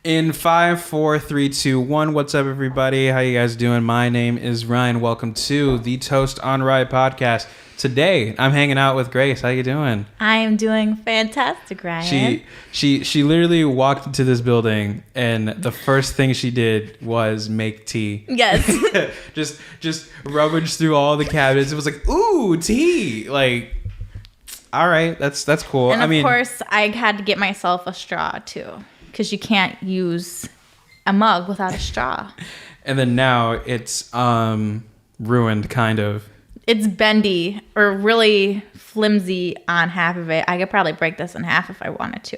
In 5, 4, 3, 2, 1. What's up, everybody? How you guys doing? My name is Ryan. Welcome to the ToastOnRye podcast. Today, I'm hanging out with Grace. How you doing? I am doing fantastic, Ryan. She literally walked into this building, and the first thing she did was make tea. Yes. just rummaged through all the cabinets. It was like, ooh, tea. Like, all right, that's cool. And of course, I had to get myself a straw too, because you can't use a mug without a straw. And then now it's ruined, kind of. It's bendy or really flimsy on half of it. I could probably break this in half if I wanted to.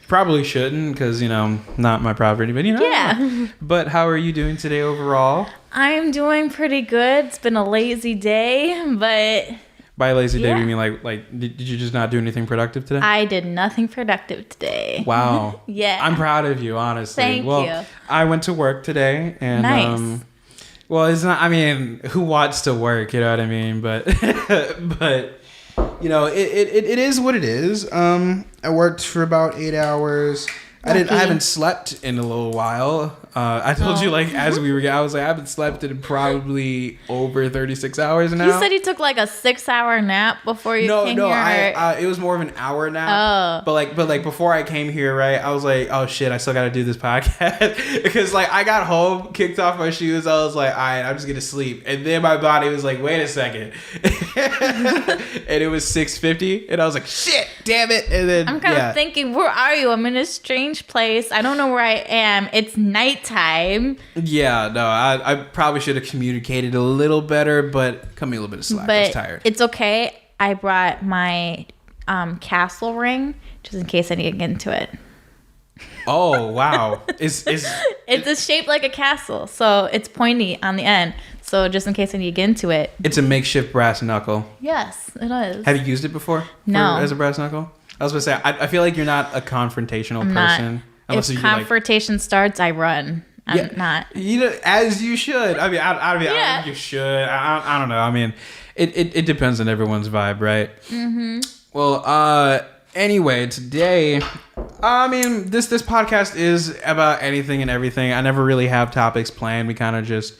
Probably shouldn't, because, not my property, but Yeah. But how are you doing today overall? I'm doing pretty good. It's been a lazy day, but... By lazy day, Yeah. you mean like did you just not do anything productive today? I did nothing productive today. Wow. Yeah. I'm proud of you, honestly. Thank you. I went to work today, and Nice. well, it's not. I mean, who wants to work? You know what I mean? But but it is what it is. I worked for about 8 hours. I haven't slept in a little while. I told you, as we were, I was like, I haven't slept in probably over 36 hours now. You said you took a 6-hour nap before you came here. No, it was more of an hour nap. Oh. But before I came here, right, I was like, oh shit, I still got to do this podcast. Because I got home, kicked off my shoes. I was like, all right, I'm just going to sleep. And then my body was like, wait a second. And it was 6:50. And I was like, shit, damn it. And then I'm kind of thinking, where are you? I'm in a strange place. I don't know where I am. It's nighttime. Yeah, no, I probably should have communicated a little better, but cut me a little bit of slack. I was tired. It's okay. I brought my castle ring just in case I need to get into it. Oh, wow. It's shaped like a castle, so it's pointy on the end. So just in case I need to get into it. It's a makeshift brass knuckle. Yes, it is. Have you used it before? No. As a brass knuckle? I was going to say, I feel like you're not a confrontational person. If confrontation starts, I run. I'm not. As you should. I mean, I Yeah. think you should. I don't know. I mean, it depends on everyone's vibe, right? Mm-hmm. Well, anyway, today, this podcast is about anything and everything. I never really have topics planned. We kind of just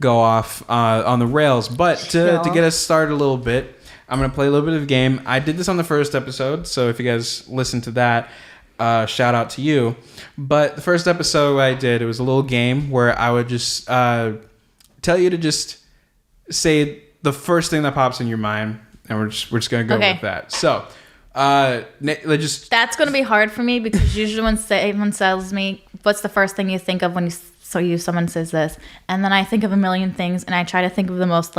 go off on the rails. But to get us started a little bit, I'm going to play a little bit of a game. I did this on the first episode, so if you guys listen to that, shout out to you. But the first episode I did, it was a little game where I would just tell you to just say the first thing that pops in your mind, and we're just going to go with that. So, That's going to be hard for me because usually when someone tells me, what's the first thing you think of when someone says this? And then I think of a million things, and I try to think of the most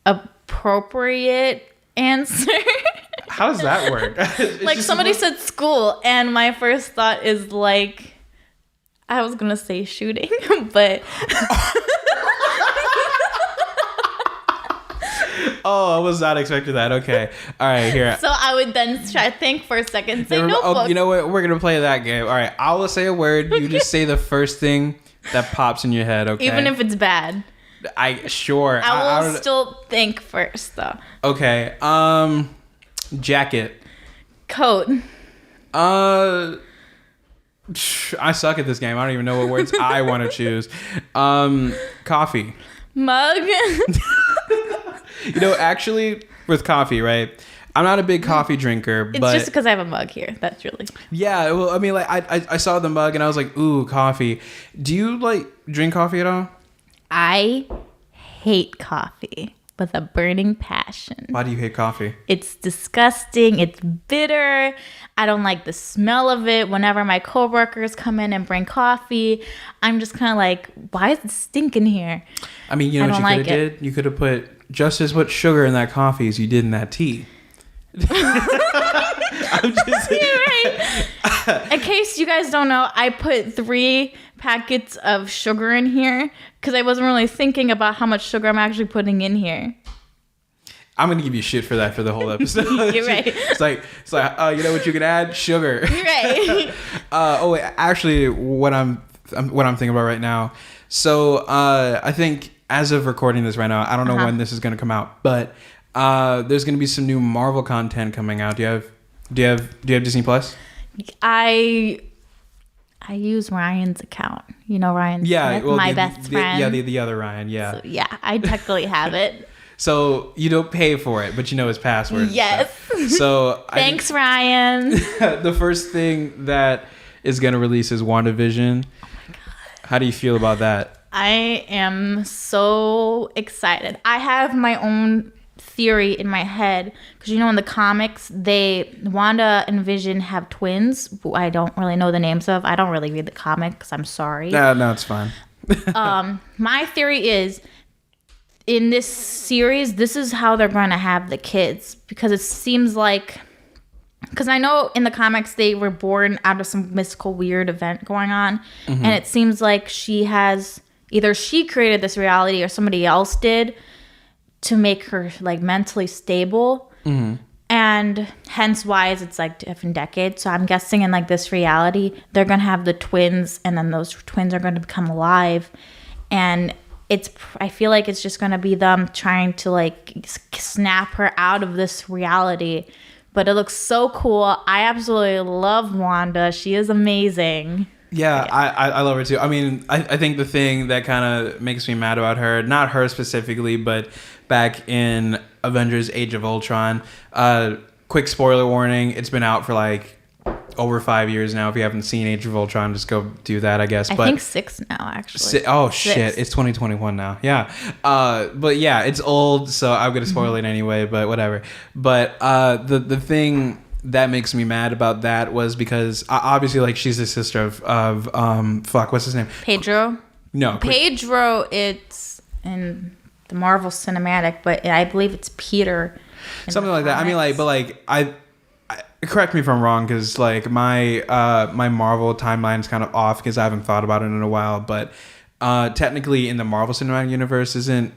appropriate answer. How does that work? Somebody said school, and my first thought is I was gonna say shooting, but oh, I was not expecting that. Okay, all right, here. So I would then try to think for a second, say notebook. Oh, you know what? We're gonna play that game. All right, I will say a word. You just say the first thing that pops in your head. Okay, even if it's bad. I will still think first, though. Okay. Jacket. Coat. I suck at this game. I don't even know what words I want to choose. Coffee. Mug. Actually, with coffee, right? I'm not a big coffee drinker, it's but just because I have a mug here. That's really. Yeah. Well, I mean, I saw the mug and I was like, ooh, coffee. Do you drink coffee at all? I hate coffee with a burning passion. Why do you hate coffee? It's disgusting. It's bitter. I don't like the smell of it. Whenever my coworkers come in and bring coffee, I'm just kind of like, why is it stinking here? I mean, you know what you could have did? You could have put just as much sugar in that coffee as you did in that tea. I'm just You're right. In case you guys don't know, I put 3 packets of sugar in here because I wasn't really thinking about how much sugar I'm actually putting in here. I'm gonna give you shit for that for the whole episode. You're right. It's like you know what you can add? Sugar. You're right. Actually, what I'm thinking about right now. So I think as of recording this right now, I don't know when this is gonna come out, but there's gonna be some new Marvel content coming out. Do you have Disney Plus? I I use Ryan's account. You know Ryan Smith, my best friend. Yeah, the other Ryan, yeah. So, yeah, I technically have it. So you don't pay for it, but you know his password. Yes. So thanks, Ryan. The first thing that is going to release is WandaVision. Oh my God. How do you feel about that? I am so excited. I have my own theory in my head because in the comics Wanda and Vision have twins who I don't really know the names of. I don't really read the comics. I'm sorry. No, it's fine. My theory is in this series, this is how they're going to have the kids because it seems like because I know in the comics they were born out of some mystical weird event going on, and it seems like she created this reality or somebody else did to make her like mentally stable, and hence why it's like different decades. So I'm guessing in like this reality they're gonna have the twins, and then those twins are going to become alive, and I feel like it's just gonna be them trying to like snap her out of this reality. But it looks so cool. I absolutely love Wanda. She is amazing. Yeah, I love her too. I mean, I think the thing that kind of makes me mad about her, not her specifically, but back in Avengers Age of Ultron, quick spoiler warning, it's been out for like over 5 years now. If you haven't seen Age of Ultron, just go do that, I guess. I think 6 now, actually. Shit, it's 2021 now. Yeah. But yeah, it's old, so I'm going to spoil it anyway, but whatever. But the thing that makes me mad about that was because obviously like she's the sister of what's his name? Pedro? No. Pedro, it's in the Marvel Cinematic, but I believe it's Peter. Something like that. I mean, like, but like, I correct me if I'm wrong, because like my Marvel timeline is kind of off because I haven't thought about it in a while. But technically, in the Marvel Cinematic Universe, isn't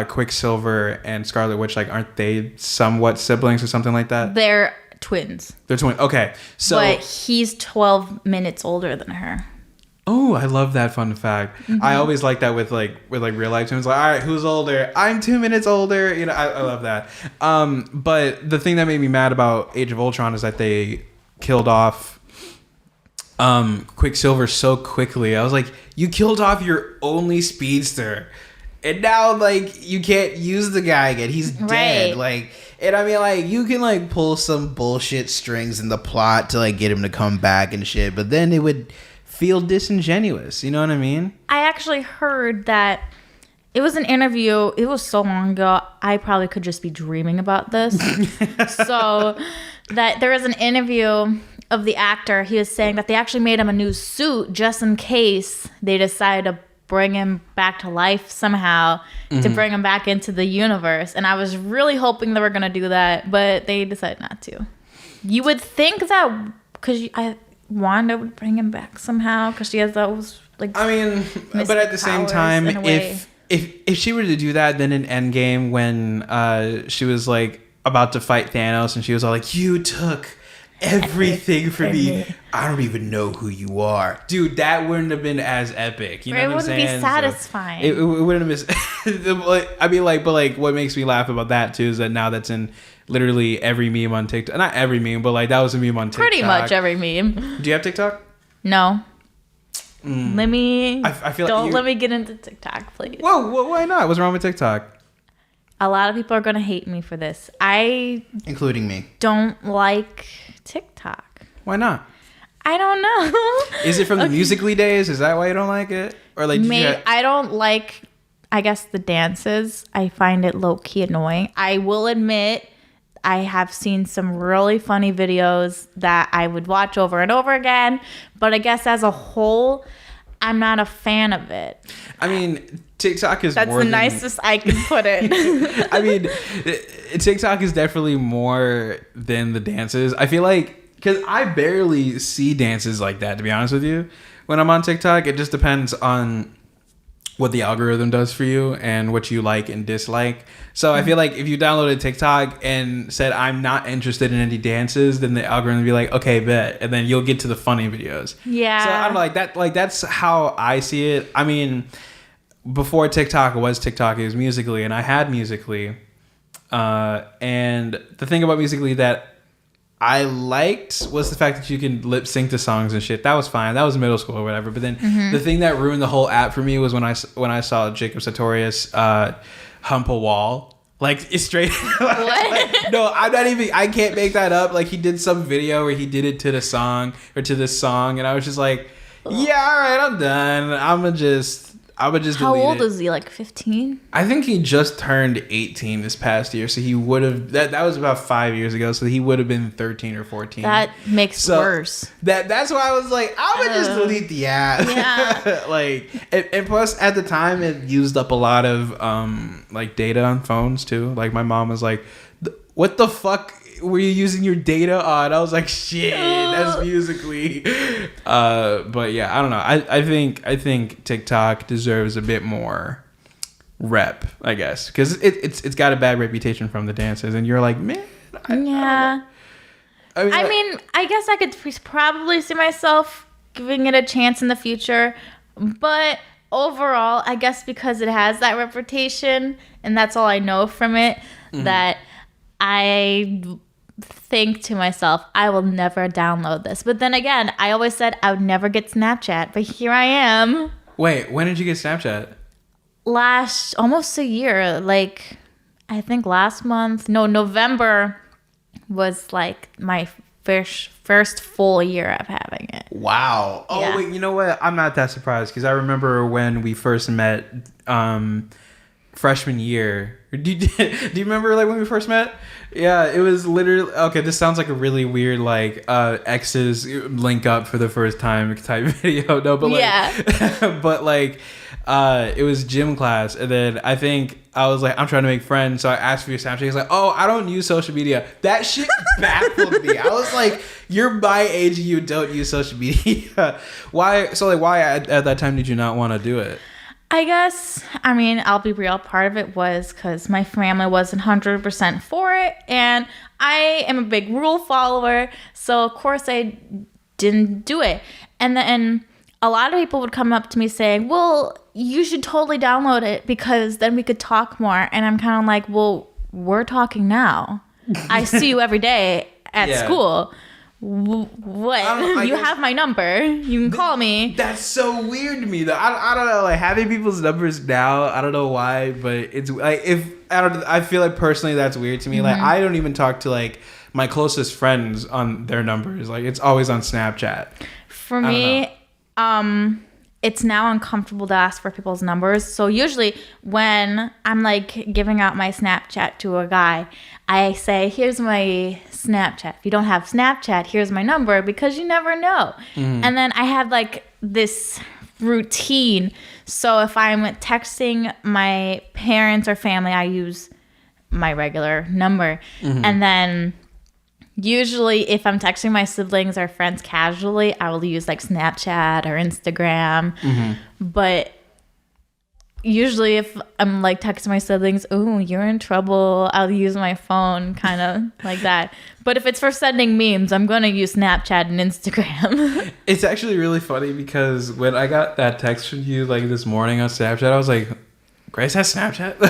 Quicksilver and Scarlet Witch aren't they somewhat siblings or something like that? They're twins. They're twins. Okay, so but he's 12 minutes older than her. Oh, I love that fun fact. I always like that with real life twins. Like, all right, who's older? I'm 2 minutes older. You know, I love that. But the thing that made me mad about Age of Ultron is that they killed off Quicksilver so quickly. I was like, you killed off your only speedster, and now like you can't use the guy again. He's dead. Like. And I mean, like, you can, like, pull some bullshit strings in the plot to, like, get him to come back and shit. But then it would feel disingenuous. You know what I mean? I actually heard that it was an interview. It was so long ago. I probably could just be dreaming about this. So that there was an interview of the actor. He was saying that they actually made him a new suit just in case they decided to bring him back to life somehow, to bring him back into the universe. And I was really hoping they were going to do that, but they decided not to. You would think that because Wanda would bring him back somehow because she has those like. I mean, but at the same time, if she were to do that, then in Endgame when she was like about to fight Thanos and she was all like, "You took everything for me. I don't even know who you are." Dude, that wouldn't have been as epic. You know what I'm saying? It wouldn't be satisfying. So it wouldn't have been. I mean, like, but like, what makes me laugh about that too is that now that's in literally every meme on TikTok. Not every meme, but like that was a meme on TikTok. Pretty much every meme. Do you have TikTok? No. Let me. I feel don't like let me get into TikTok, please. Whoa, why not? What's wrong with TikTok? A lot of people are gonna hate me for this. Including me. Don't like TikTok. Why not? I don't know. Is it from the Musical.ly days? Is that why you don't like it? Or like I don't like, I guess, the dances. I find it low-key annoying. I will admit I have seen some really funny videos that I would watch over and over again, but I guess as a whole, I'm not a fan of it. I mean, TikTok is That's more the than... nicest I can put it. I mean, TikTok is definitely more than the dances. I feel like, because I barely see dances like that, to be honest with you. When I'm on TikTok, it just depends on what the algorithm does for you and what you like and dislike. So I feel like if you downloaded TikTok and said, I'm not interested in any dances, then the algorithm would be like, okay, bet. And then you'll get to the funny videos. Yeah. So I'm like, that's how I see it. I mean, before TikTok was TikTok, it was Musical.ly, and I had Musical.ly. And the thing about Musical.ly that I liked was the fact that you can lip sync to songs and shit. That was fine. That was middle school or whatever. But then the thing that ruined the whole app for me was when I saw Jacob Sartorius hump a wall. Like, it's straight. Like, no, I'm not even. I can't make that up. Like, he did some video where he did it to the song or to this song, and I was just like, yeah, all right, I'm done. I'm gonna just How old is he? Like 15? I think he just turned 18 this past year, so he would have that was about 5 years ago, so he would have been 13 or 14. That makes worse. That's why I was like, I would just delete the app. Yeah. Like, and plus at the time it used up a lot of like data on phones too. Like, my mom was like, what the fuck were you using your data on? I was like, shit, that's Musical.ly. But yeah, I don't know. I think TikTok deserves a bit more rep, I guess, because it's got a bad reputation from the dances, and you're like, man, I mean, I guess I could probably see myself giving it a chance in the future, but overall, I guess because it has that reputation, and that's all I know from it, that I think to myself, I will never download this. But then again, I always said I would never get Snapchat, but here I am. Wait, when did you get Snapchat? Almost a year. Like, I think November was like my first full year of having it. Wow. Oh, yeah. Wait, you know what? I'm not that surprised, because I remember when we first met freshman year. Do you remember, like, when we first met? Yeah, it was literally, okay, this sounds like a really weird, like, exes link up for the first time type video. No, but like, yeah. But like, it was gym class, and then I think I was like, I'm trying to make friends, so I asked for your Snapchat. He's like, oh, I don't use social media. That shit baffled me. I was like, you're my age and you don't use social media. Why at that time did you not want to do it? I guess, I mean, I'll be real. Part of it was because my family wasn't 100% for it, and I am a big rule follower, so of course I didn't do it. And then a lot of people would come up to me saying, well, you should totally download it because then we could talk more. And I'm kind of like, well, we're talking now. I see you every day at school. What? You have my number. You can call me. That's so weird to me, though. I don't know. Like, having people's numbers now, I don't know why, but it's like, I feel like personally that's weird to me. Like, I don't even talk to like my closest friends on their numbers. Like, it's always on Snapchat. For me, it's now uncomfortable to ask for people's numbers. So usually when I'm like giving out my Snapchat to a guy, I say, here's my Snapchat. If you don't have Snapchat, here's my number, because you never know. And then I have like this routine. So if I'm texting my parents or family, I use my regular number. And then usually if I'm texting my siblings or friends casually, I will use like Snapchat or Instagram. But usually if I'm like texting my siblings, oh, you're in trouble, I'll use my phone, kind of like that. But if it's for sending memes, I'm going to use Snapchat and Instagram. It's actually really funny because when I got that text from you like this morning on Snapchat, I was like, Grace has Snapchat?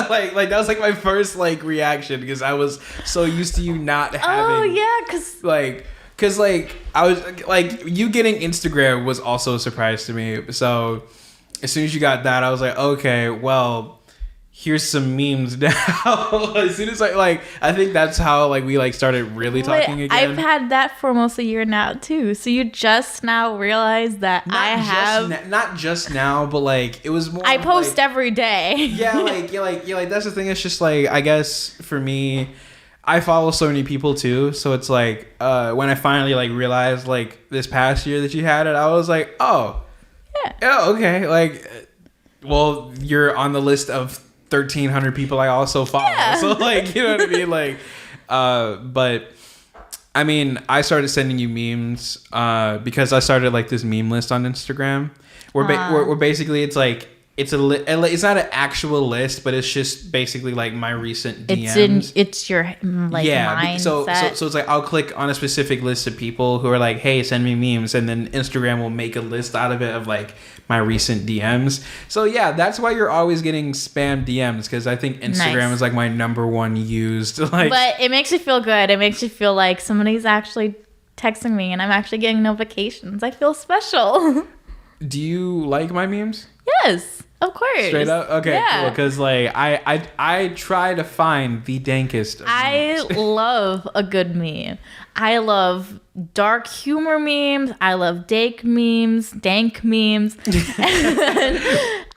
like that was like my first like reaction, because I was so used to you not having. Oh yeah, because I was like, you getting Instagram was also a surprise to me. So as soon as you got that, I was like, okay, well, here's some memes now. As soon as I think that's how like we like started really talking again. I've had that for almost a year now too. So you just now realize that not just now, but like it was more. I post every day. Yeah, like that's the thing. It's just like, I guess for me, I follow so many people too. So it's like when I finally like realized like this past year that you had it, I was like, oh, yeah, okay, like, well, you're on the list of 1,300 people I also follow. Yeah. So like, you know what I mean? Like, but I mean, I started sending you memes because I started like this meme list on Instagram where basically it's like it's not an actual list, but it's just basically like my recent DMs. It's your mindset. So it's like I'll click on a specific list of people who are like, hey, send me memes, and then Instagram will make a list out of it of like my recent DMs. So yeah, that's why you're always getting spam DMs, because I think Instagram is like my number one used. Like, but it makes you feel good. It makes you feel like somebody's actually texting me and I'm actually getting notifications. I feel special. Do you like my memes? Yes, of course. Straight up? Okay, cool. Because like I try to find the dankest of I memes. love a good meme. I love dark humor memes. I love dank memes.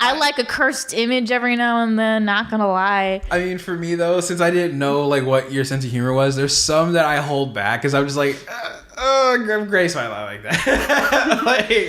I like a cursed image every now and then, not gonna lie. I mean, for me though, since I didn't know like what your sense of humor was, there's some that I hold back because I'm just like, Grace might not like that.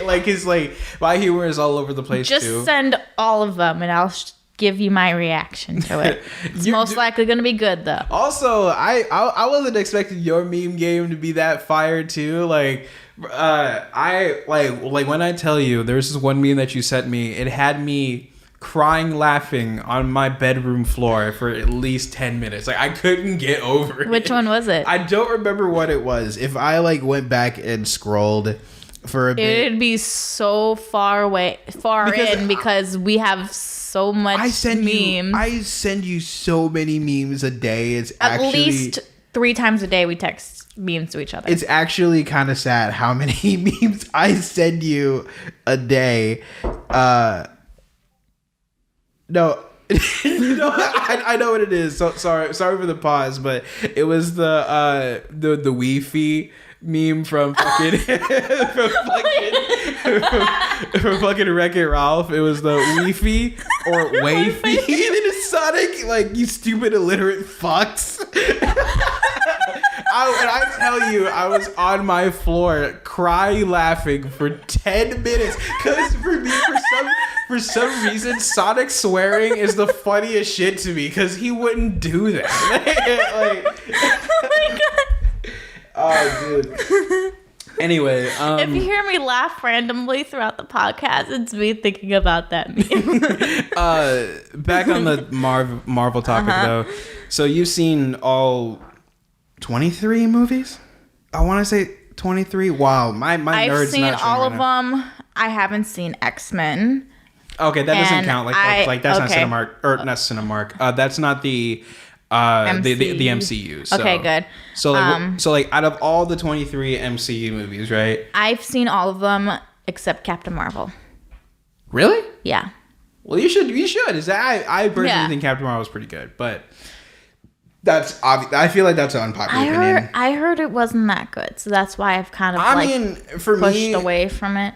like his like my humor is all over the place. Just send all of them and I'll give you my reaction to it. It's most likely gonna be good though. Also, I wasn't expecting your meme game to be that fire too. Like I like when I tell you there's this one meme that you sent me, it had me crying laughing on my bedroom floor for at least 10 minutes. Like I couldn't get over it. Which one was it? I don't remember what it was. If I like went back and scrolled for a bit, it'd be so far in because we have so much memes. I send you so many memes a day. It's at actually least 3 times a day we text memes to each other. It's actually kind of sad how many memes I send you a day. No, I know what it is. So sorry for the pause, but it was the Wi-Fi meme from fucking from fucking Wreck-It Ralph. It was the Wi-Fi or Wi-Fi. And then it's Sonic, like, you stupid illiterate fucks. I tell you, I was on my floor crying laughing for 10 minutes because for me, for some reason, Sonic swearing is the funniest shit to me because he wouldn't do that. Oh my god. Oh, dude. Anyway, if you hear me laugh randomly throughout the podcast, it's me thinking about that meme. Back on the Marvel topic though. So you've seen all 23 movies? I want to say 23. Wow, my nerd's I've seen not all right of now. them. I haven't seen X-Men. Okay, that doesn't count. Like that's not okay. Cinemark or not Cinemark. That's not the the MCU. So. Okay, good. So like out of all the 23 MCU movies, right? I've seen all of them except Captain Marvel. Really? Yeah. Well, you should. I personally think Captain Marvel was pretty good, but that's obvious. I feel like that's an unpopular opinion. I heard it wasn't that good, so that's why I've kind of pushed away from it.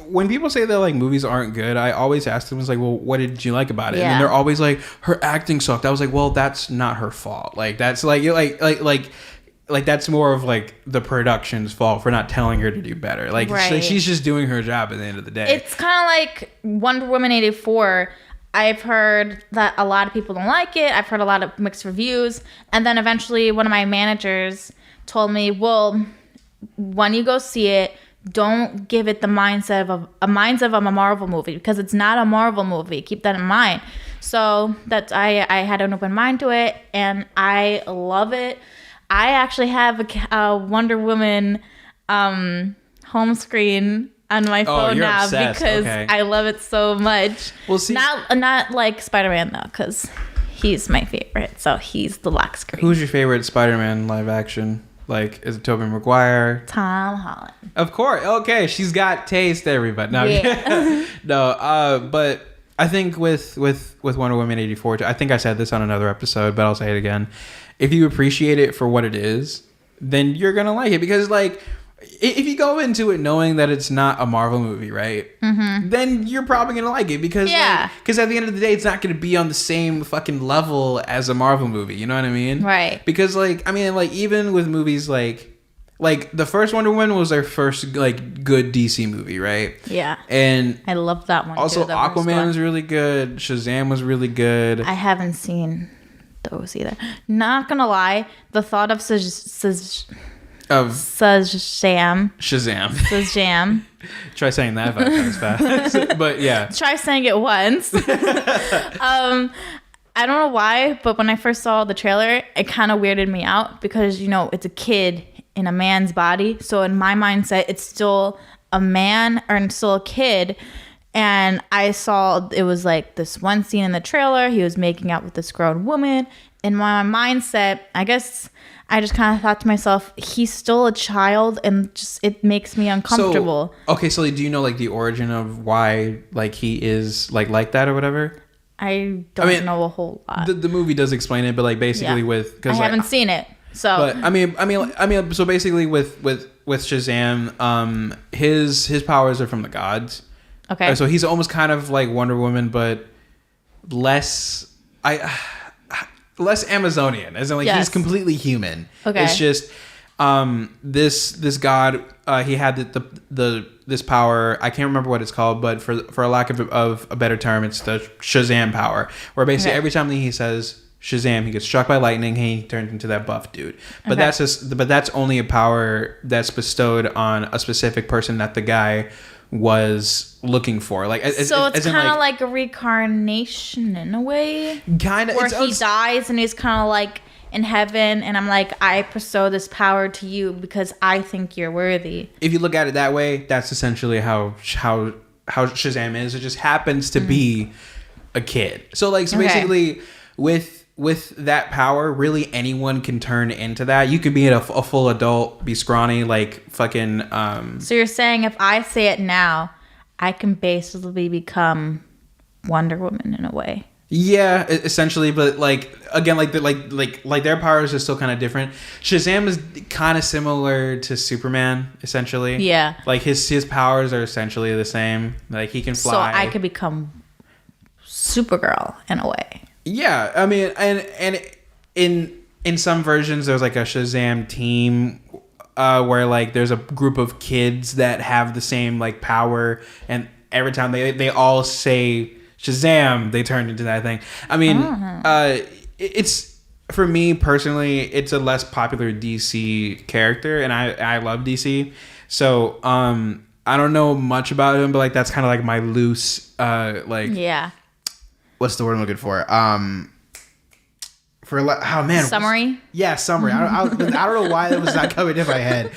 When people say that like movies aren't good, I always ask them, it's like, well, what did you like about it? Yeah. And then they're always like, her acting sucked. I was like, well, that's not her fault. Like that's like that's more of like the production's fault for not telling her to do better. Like she's just doing her job at the end of the day. It's kind of like Wonder Woman 84. I've heard that a lot of people don't like it. I've heard a lot of mixed reviews. And then eventually one of my managers told me, well, when you go see it, don't give it the mindset of a Marvel movie because it's not a Marvel movie. Keep that in mind. So that's I had an open mind to it and I love it. I actually have a Wonder Woman home screen on my phone now obsessed. because I love it so much. Well, see, not like Spider-Man though, because he's my favorite. So he's the lock screen. Who's your favorite Spider-Man live action? Like, is it Tobey Maguire? Tom Holland. Of course. Okay, she's got taste, everybody. No, yeah. No. But I think with Wonder Woman 84, I think I said this on another episode, but I'll say it again. If you appreciate it for what it is, then you're gonna like it because like. If you go into it knowing that it's not a Marvel movie, right? Mm-hmm. Then you're probably gonna like it because at the end of the day, it's not gonna be on the same fucking level as a Marvel movie. You know what I mean? Right. Because like even with movies like the first Wonder Woman was their first like good DC movie, right? Yeah. And I love that one. Also, too, Aquaman was really good. Shazam was really good. I haven't seen those either. Not gonna lie, the thought of Shazam. Shazam. Try saying that 5 times fast. But yeah. Try saying it once. I don't know why, but when I first saw the trailer, it kind of weirded me out because, you know, it's a kid in a man's body. So in my mindset, it's still a man or still a kid. And I saw it was like this one scene in the trailer. He was making out with this grown woman. In my mindset, I guess I just kind of thought to myself, he's still a child, and just it makes me uncomfortable. So do you know like the origin of why like he is like that or whatever? I don't know a whole lot. The movie does explain it, but like basically with I haven't seen it, so. But I mean, so basically with Shazam, his powers are from the gods. Okay. So he's almost kind of like Wonder Woman, but less Amazonian, as in like he's completely human. Okay. It's just this god, he had this power. I can't remember what it's called, but for a lack of a better term, it's the Shazam power, where basically every time he says Shazam, he gets struck by lightning, he turns into that buff dude. But that's only a power that's bestowed on a specific person that the guy was looking for. Like so it's kind of like a reincarnation in a way, kind of, where he dies and he's kind of like in heaven, and I'm like, I bestow this power to you because I think you're worthy. If you look at it that way, that's essentially how Shazam is. It just happens to be a kid. So like, basically with that power, really anyone can turn into that. You could be a full adult, be scrawny, like fucking. So you're saying if I say it now, I can basically become Wonder Woman in a way. Yeah, essentially, but like again, like their powers are still kind of different. Shazam is kind of similar to Superman, essentially. Yeah, like his powers are essentially the same. Like he can fly. So I could become Supergirl in a way. Yeah, I mean, and in some versions, there's like a Shazam team where like there's a group of kids that have the same like power, and every time they all say Shazam, they turn into that thing. I mean, it's, for me personally, it's a less popular DC character, and I love DC. So I don't know much about him, but like that's kind of like my loose what's the word I'm looking for? Summary. Yeah, summary. I don't know why that was not coming in my head,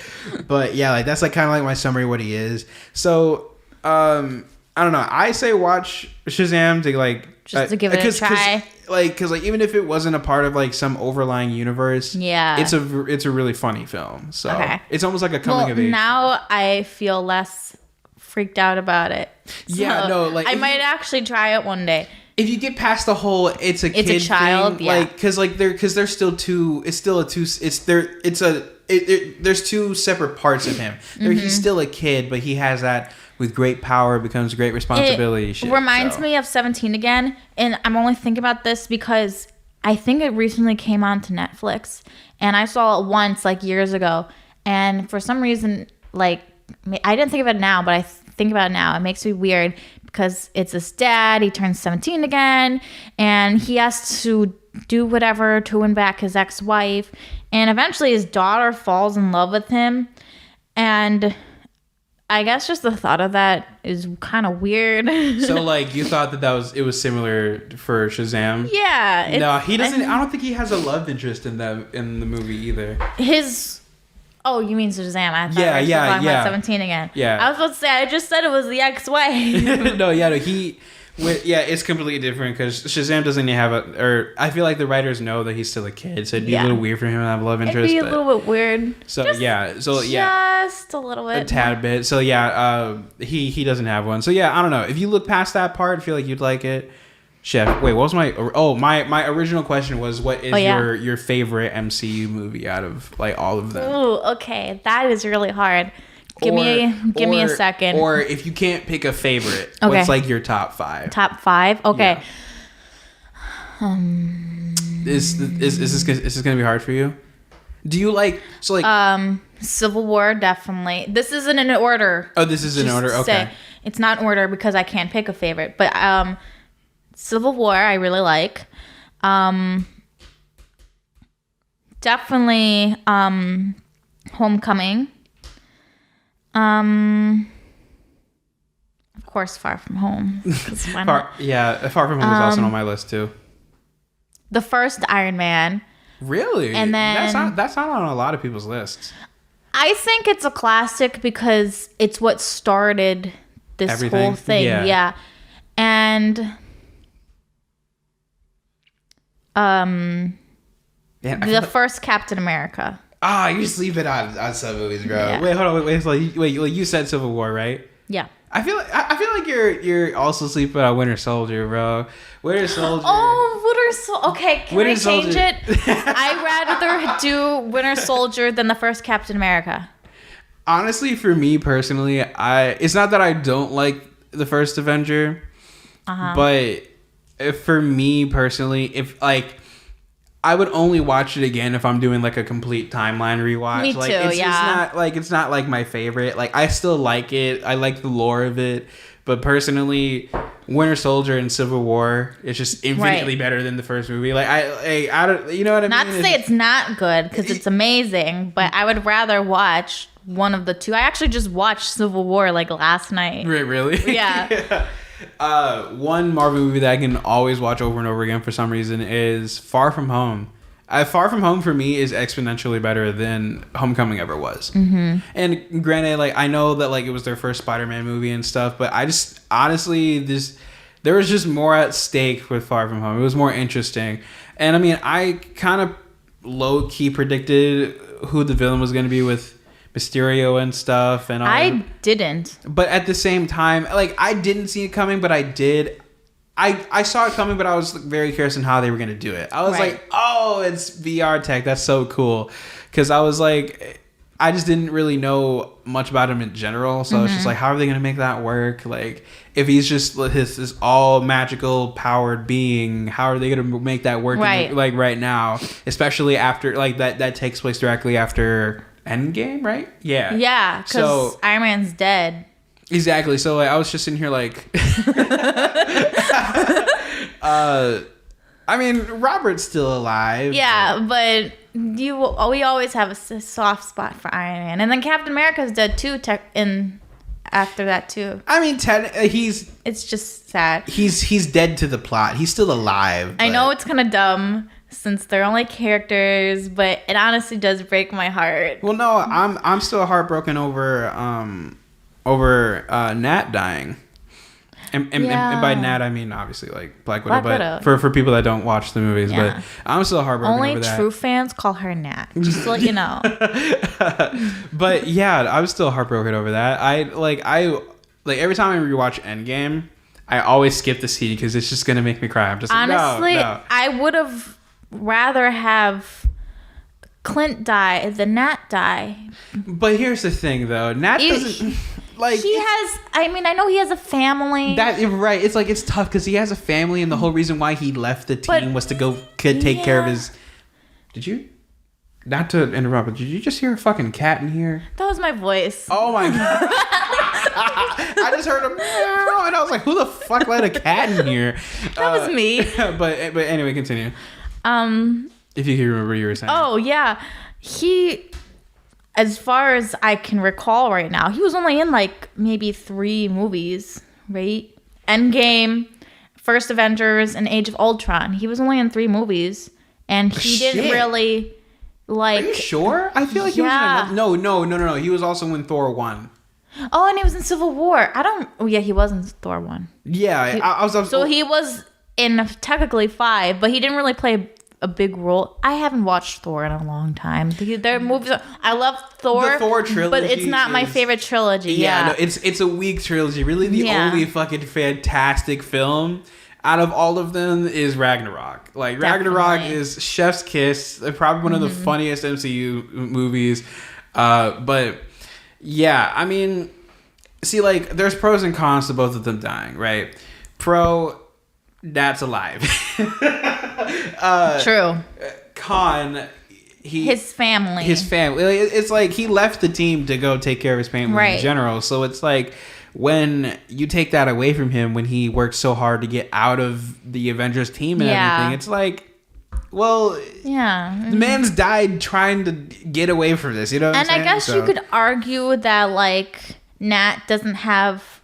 but yeah, like that's like kind of like my summary of what he is. So I don't know. I say watch Shazam to like just to give it a try. Because even if it wasn't a part of like some overlying universe, it's a really funny film. So it's almost like a coming of age. Now I feel less freaked out about it. So I might actually try it one day. If you get past the whole it's a child thing, they're still two. There's two separate parts of him. He's still a kid, but he has that. With great power becomes great responsibility. It reminds me of 17 again. And I'm only thinking about this because I think it recently came onto Netflix. And I saw it once, like years ago. And for some reason, like, I didn't think of it now, but I think about it now. It makes me weird because it's his dad. He turns 17 again. And he has to do whatever to win back his ex-wife. And eventually his daughter falls in love with him. And I guess just the thought of that is kind of weird. So, like, you thought it was similar for Shazam? Yeah. No, he doesn't. I don't think he has a love interest in the movie either. Oh, you mean Shazam? I thought we were talking about 17 again. Yeah. I was about to say, I just said it was the ex-wife. No, it's completely different because Shazam doesn't have I feel like the writers know that he's still a kid, so it'd be a little weird for him to have a love interest. It'd be a little bit weird. Just a little bit. A tad bit. So he doesn't have one. So I don't know. If you look past that part, I feel like you'd like it. Chef, wait, what was my original question was, what is your favorite MCU movie out of like all of them? Ooh, okay. That is really hard. Give me a second. Or if you can't pick a favorite, what's like your top 5? Top 5? Okay. Yeah. Is this gonna be hard for you? Do you like Civil War? Definitely. This isn't in order. Oh, this is in order. Okay. It's not in order because I can't pick a favorite. But Civil War I really like. Definitely Homecoming. Of course, Far From Home. Far From Home is also on my list too. The first Iron Man. Really? And then that's not on a lot of people's lists. I think it's a classic because it's what started this whole thing. Yeah. And the first Captain America. You're sleeping on some movies, bro. Yeah. Wait, hold on. Wait. You said Civil War, right? Yeah. I feel like you're also sleeping on Winter Soldier, bro. Winter Soldier. Oh, Winter Soldier. Okay, can I change it? I'd rather do Winter Soldier than the first Captain America. Honestly, for me personally, it's not that I don't like the first Avenger, but for me personally, if like I would only watch it again if I'm doing like a complete timeline rewatch. Me like, too, it's not like my favorite. Like I still like it. I like the lore of it. But personally, Winter Soldier and Civil War is just infinitely better than the first movie. Like I don't, you know what I mean? Not to say it's not good because it's amazing, but I would rather watch one of the two. I actually just watched Civil War like last night. Really? Yeah. One Marvel movie that I can always watch over and over again for some reason is Far From Home. Far From Home for me is exponentially better than Homecoming ever was. Mm-hmm. And granted, like I know that like it was their first Spider-Man movie and stuff, but I just honestly there was just more at stake with Far From Home. It was more interesting, and I mean I kind of low key predicted who the villain was going to be with Mysterio and stuff, and all I didn't. But at the same time, like I didn't see it coming, but I did. I saw it coming, but I was very curious on how they were going to do it. I was like, oh, it's VR tech. That's so cool. Because I was like, I just didn't really know much about him in general. So it's just like, how are they going to make that work? Like, if he's just this all magical powered being, how are they going to make that work right now? Especially after, like, that takes place directly after Endgame, right? Yeah. Yeah, because Iron Man's dead. Exactly. So like, I was just sitting here like, I mean, Robert's still alive. Yeah, but we always have a soft spot for Iron Man, and then Captain America's dead too. After that too. I mean, it's just sad. He's dead to the plot. He's still alive. I know it's kind of dumb since they're only characters, but it honestly does break my heart. Well, no, I'm still heartbroken over Nat dying. And by Nat, I mean obviously like Black Widow. For people that don't watch the movies, but I'm still heartbroken over that. Only true fans call her Nat, just to let you know. But yeah, I was still heartbroken over that. I every time I rewatch Endgame, I always skip the scene because it's just gonna make me cry. I'm just honestly, no. I would have rather have Clint die than Nat die. But here's the thing, though, Nat doesn't. Like he has, I mean, I know he has a family. Right. It's like it's tough because he has a family, and the whole reason why he left the team was to go take care of his. Did you? Not to interrupt, but did you just hear a fucking cat in here? That was my voice. Oh my god! I just heard a meow, and I was like, "Who the fuck let a cat in here?" That was me. But anyway, continue. If you can remember what you were saying. Oh yeah, as far as I can recall right now, he was only in like maybe 3 movies, right? Endgame, First Avengers, and Age of Ultron. He was only in 3 movies, and he didn't really like. Are you sure? I feel like he was in No. He was also in Thor 1. Oh, and he was in Civil War. Oh yeah, he was in Thor 1. Yeah, I was. So he was in technically 5, but he didn't really play a big role. I haven't watched Thor in a long time. Their movies I love Thor. The Thor trilogy, but it's not my favorite trilogy. Yeah, no, it's a weak trilogy. Really, the only fucking fantastic film out of all of them is Ragnarok. Like Ragnarok is chef's kiss. Probably one of the funniest MCU movies. But yeah, I mean, see, like there's pros and cons to both of them dying, right? Pro, that's alive. True. Con, his family. It's like he left the team to go take care of his family in general. So it's like when you take that away from him, when he worked so hard to get out of the Avengers team and everything, it's like Well, yeah. the man's died trying to get away from this, you know what I'm saying? And I guess you could argue that, like, Nat doesn't have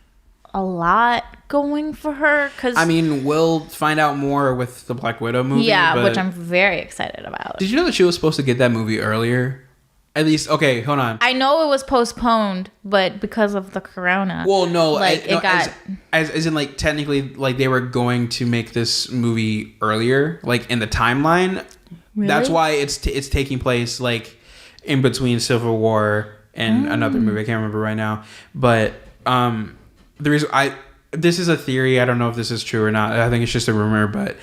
a lot going for her. Cause, I mean, we'll find out more with the Black Widow movie. yeah, which I'm very excited about. Did you know that she was supposed to get that movie earlier? At least, okay, hold on. I know it was postponed, but because of the corona. Well, no, like, it got... As in, like, technically, like, they were going to make this movie earlier, like, in the timeline. Really? That's why it's taking place, like, in between Civil War and another movie. I can't remember right now. But the reason this is a theory. I don't know if this is true or not. I think it's just a rumor, but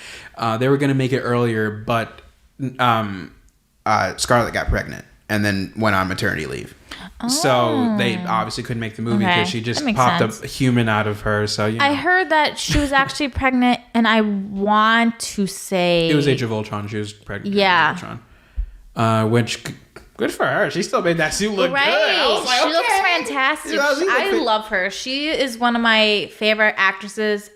they were going to make it earlier, but Scarlett got pregnant and then went on maternity leave. Oh. So they obviously couldn't make the movie because she just popped a human out of her. So I heard that she was actually pregnant, and I want to say it was Age of Ultron. She was pregnant. Yeah. Age of Ultron, which good for her. She still made that suit look right. good. I was like, she okay. looks fantastic. I love her. She is one of my favorite actresses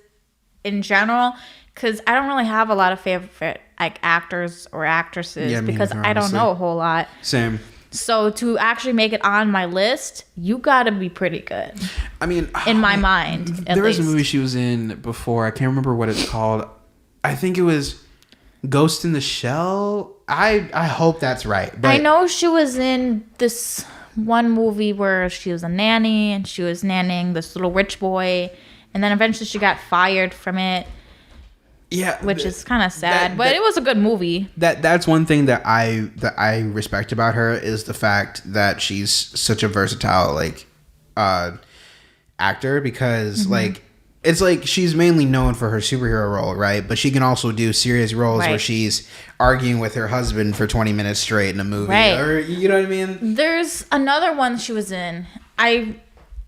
in general because I don't really have a lot of favorite like actors or actresses because I don't know a whole lot. Same. So to actually make it on my list, you got to be pretty good. I mean, in my mind, there was a movie she was in before. I can't remember what it's called. I think it was Ghost in the Shell. I hope that's right. But I know she was in this one movie where she was a nanny and she was nannying this little rich boy, and then eventually she got fired from it. Yeah, which is kind of sad, but it was a good movie. That's one thing that I respect about her is the fact that she's such a versatile like actor because like it's like she's mainly known for her superhero role, right? But she can also do serious roles where she's arguing with her husband for 20 minutes straight in a movie, or you know what I mean? There's another one she was in. I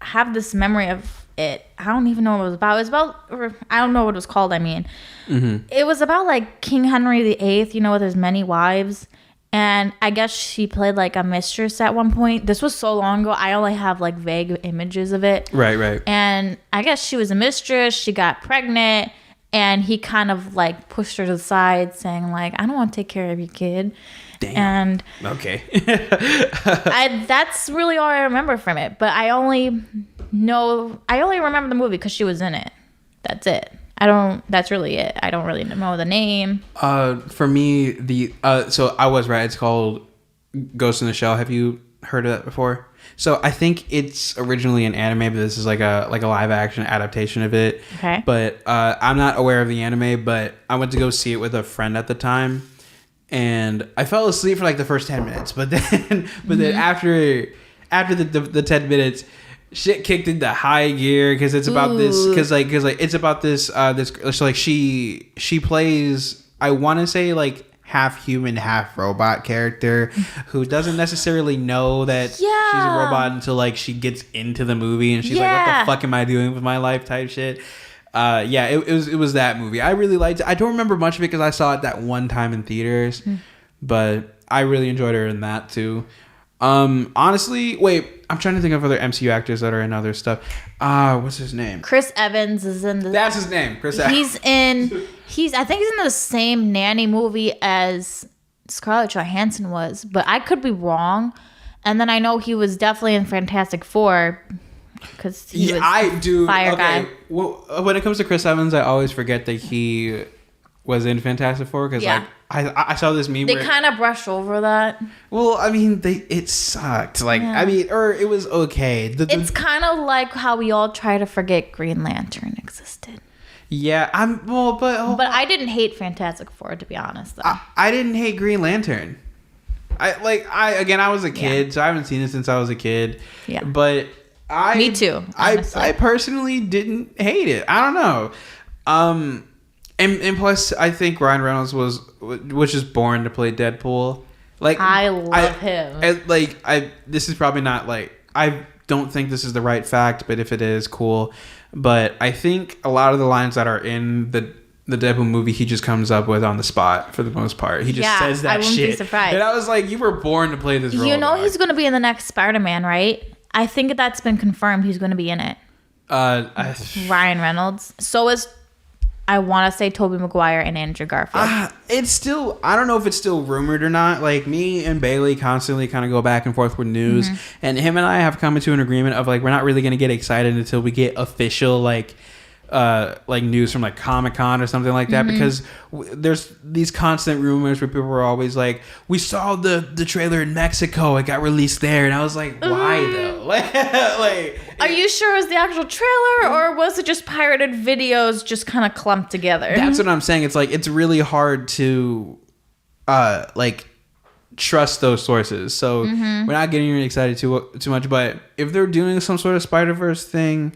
have this memory of it. I don't even know what it was about. It was about, or I don't know what it was called. I mean, it was about like King Henry VIII, you know, with his many wives. And I guess she played like a mistress at one point. This was so long ago. I only have like vague images of it. Right. And I guess she was a mistress. She got pregnant. And he kind of like pushed her to the side saying like, I don't want to take care of your kid. Damn. And okay. That's really all I remember from it. But I only remember the movie because she was in it. That's it. That's really it. I don't really know the name. For me, so I was right. It's called Ghost in the Shell. Have you heard of that before? So I think it's originally an anime, but this is like a live action adaptation of it. Okay. But I'm not aware of the anime, but I went to go see it with a friend at the time, and I fell asleep for like the first 10 minutes. But then after the 10 minutes, shit kicked into high gear because it's about this because it's about this so like she plays, I want to say like half human half robot character who doesn't necessarily know that she's a robot until like she gets into the movie and she's like, what the fuck am I doing with my life type shit. It was that movie. I really liked it. I don't remember much of it because I saw it that one time in theaters, but I really enjoyed her in that too. Honestly, wait, I'm trying to think of other MCU actors that are in other stuff. What's his name? Chris Evans is in That's his name. Chris Evans. I think he's in the same nanny movie as Scarlett Johansson was, but I could be wrong. And then I know he was definitely in Fantastic Four because he was Fire Guy. Well, when it comes to Chris Evans, I always forget that he was in Fantastic Four because like I saw this meme. They kind of brushed over that. Well, I mean, it sucked. Like, I mean, or it was okay. It's kind of like how we all try to forget Green Lantern existed. Yeah, but I didn't hate Fantastic Four, to be honest. Though I didn't hate Green Lantern. I was a kid, so I haven't seen it since I was a kid. Yeah, but me too. I personally didn't hate it. I don't know. And plus, I think Ryan Reynolds was just born to play Deadpool. Like, I love him. This is probably not like, I don't think this is the right fact, but if it is, cool. But I think a lot of the lines that are in the Deadpool movie, he just comes up with on the spot for the most part. He just says that shit. I wouldn't be surprised. And I was like, you were born to play this role. You know he's going to be in the next Spider-Man, right? I think that's been confirmed. He's going to be in it. Ryan Reynolds. So is I want to say Tobey Maguire and Andrew Garfield. It's still, I don't know if it's still rumored or not. Like, me and Bailey constantly kind of go back and forth with news, and him and I have come into an agreement of like, we're not really going to get excited until we get official like news from like Comic-Con or something like that, because there's these constant rumors where people are always like, we saw the trailer in Mexico, it got released there, and I was like, why though? like Are you sure it was the actual trailer, or was it just pirated videos just kind of clumped together? That's what I'm saying. It's like, it's really hard to like trust those sources, so we're not getting really excited too much. But if they're doing some sort of Spider-Verse thing,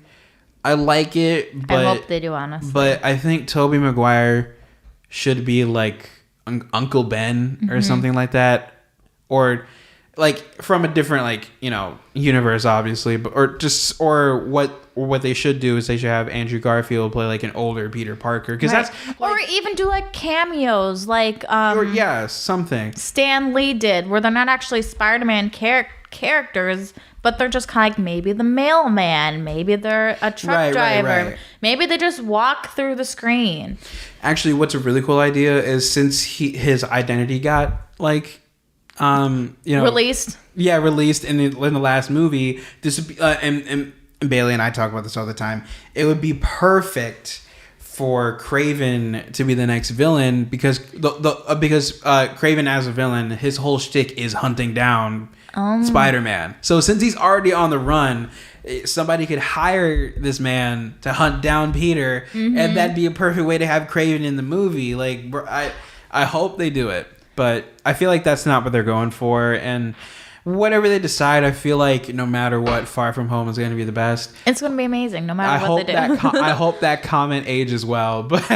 I like it, but I hope they do, honestly. But I think Tobey Maguire should be like Uncle Ben or something like that, or like from a different, like, you know, universe, obviously, but or what they should do is they should have Andrew Garfield play like an older Peter Parker, because that's like, or even do like cameos, like or something Stan Lee did, where they're not actually Spider-Man characters, but they're just kind of like maybe the mailman, maybe they're a truck driver, right. Maybe they just walk through the screen. Actually, what's a really cool idea is, since his identity got like released in the last movie, this would be, and Bailey and I talk about this all the time, it would be perfect for Kraven to be the next villain, because because Kraven as a villain, his whole shtick is hunting down Spider-Man. So since he's already on the run, somebody could hire this man to hunt down Peter, and that'd be a perfect way to have Kraven in the movie. Like, I hope they do it, but I feel like that's not what they're going for. And whatever they decide, I feel like no matter what, Far From Home is going to be the best. It's going to be amazing, no matter what they do. I hope that comment ages well, but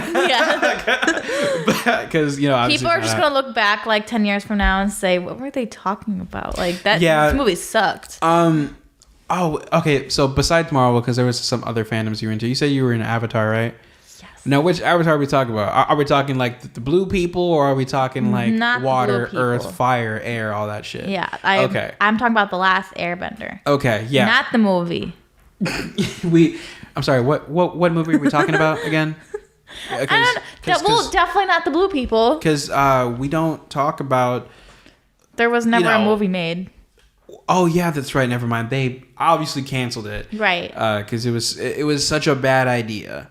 because people are just going to look back like 10 years from now and say, "What were they talking about?" Like that. Yeah, this movie sucked. Oh, okay. So besides Marvel, because there was some other fandoms you were into. You said you were in Avatar, right? Now, which Avatar are we talking about? Are we talking like the blue people, or are we talking like not water, earth, fire, air, all that shit? Yeah. I'm talking about The Last Airbender. Okay, yeah. Not the movie. I'm sorry, what movie are we talking about again? Definitely not the blue people. Because we don't talk about... There was never a movie made. Oh, yeah, that's right. Never mind. They obviously canceled it. Right. Because it was such a bad idea.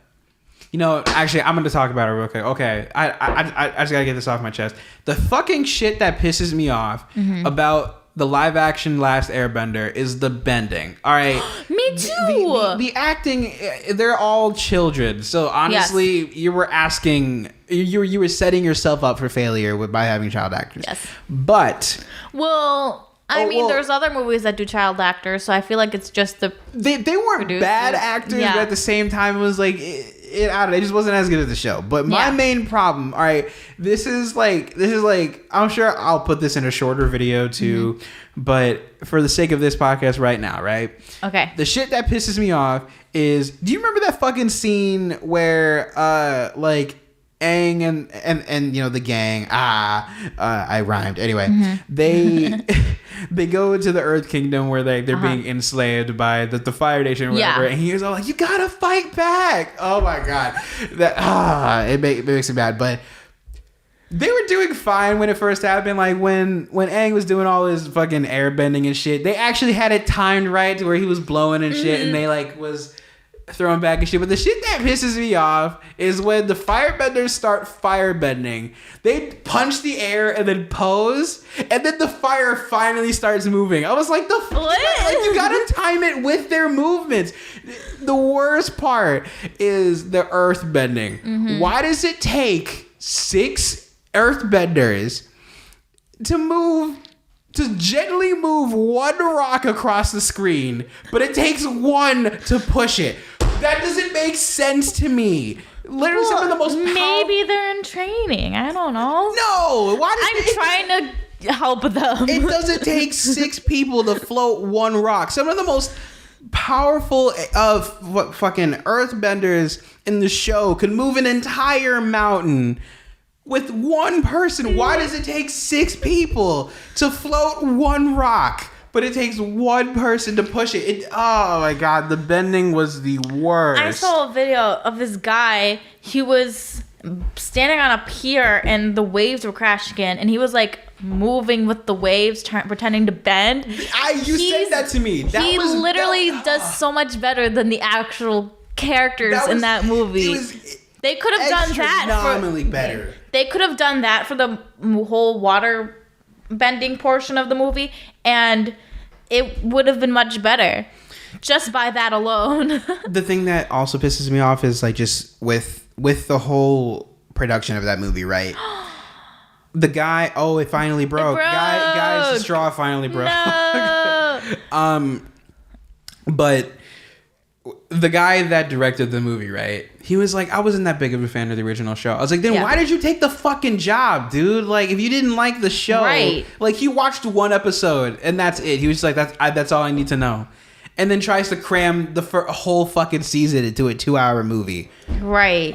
You know, actually, I'm going to talk about it real quick. Okay, I just got to get this off my chest. The fucking shit that pisses me off about the live-action Last Airbender is the bending. All right? Me too! The acting, they're all children. So, honestly, you were asking... You were setting yourself up for failure by having child actors. Yes. But... Well... I mean, there's other movies that do child actors, so I feel like it's just the... They weren't bad actors, but at the same time, it was like... I don't know, it just wasn't as good as the show. But my main problem, all right, this is like, I'm sure I'll put this in a shorter video too, but for the sake of this podcast right now, right? Okay. The shit that pisses me off is, do you remember that fucking scene where, like, Aang and you know, the gang, I rhymed. Anyway, they go into the Earth Kingdom where they're being enslaved by the Fire Nation or whatever, and he's all like, "You gotta fight back!" Oh my god, that it makes me mad. But they were doing fine when it first happened. Like when Aang was doing all his fucking airbending and shit, they actually had it timed right to where he was blowing and shit, and they like was throwing back and shit. But the shit that pisses me off is when the firebenders start firebending. They punch the air and then pose, and then the fire finally starts moving. I was like, like, you gotta time it with their movements. The worst part is the earth bending. Why does it take 6 earthbenders to gently move one rock across the screen, but it takes 1 to push it? That doesn't make sense to me. Literally, some of the most maybe they're in training. I don't know. No, I'm trying to help them. It doesn't take 6 people to float 1 rock. Some of the most powerful of fucking earthbenders in the show could move an entire mountain with 1 person. Why does it take 6 people to float 1 rock? but it takes one person to push it. Oh my god, the bending was the worst. I saw a video of this guy. He was standing on a pier and the waves were crashing in, and he was like moving with the waves, pretending to bend. You said that to me. He literally does so much better than the actual characters in that movie. They could have done that phenomenally better. They could have done that for the whole water bending portion of the movie, and it would have been much better just by that alone. The thing that also pisses me off is like just with the whole production of that movie, right? The guy, it finally broke. Guys, the straw finally broke. No. But the guy that directed the movie, right? He was like, I wasn't that big of a fan of the original show. I was like, then why did you take the fucking job, dude? Like, if you didn't like the show, right. Like he watched one episode and that's it. He was just like, that's all I need to know. And then tries to cram the whole fucking season into a 2-hour movie. Right.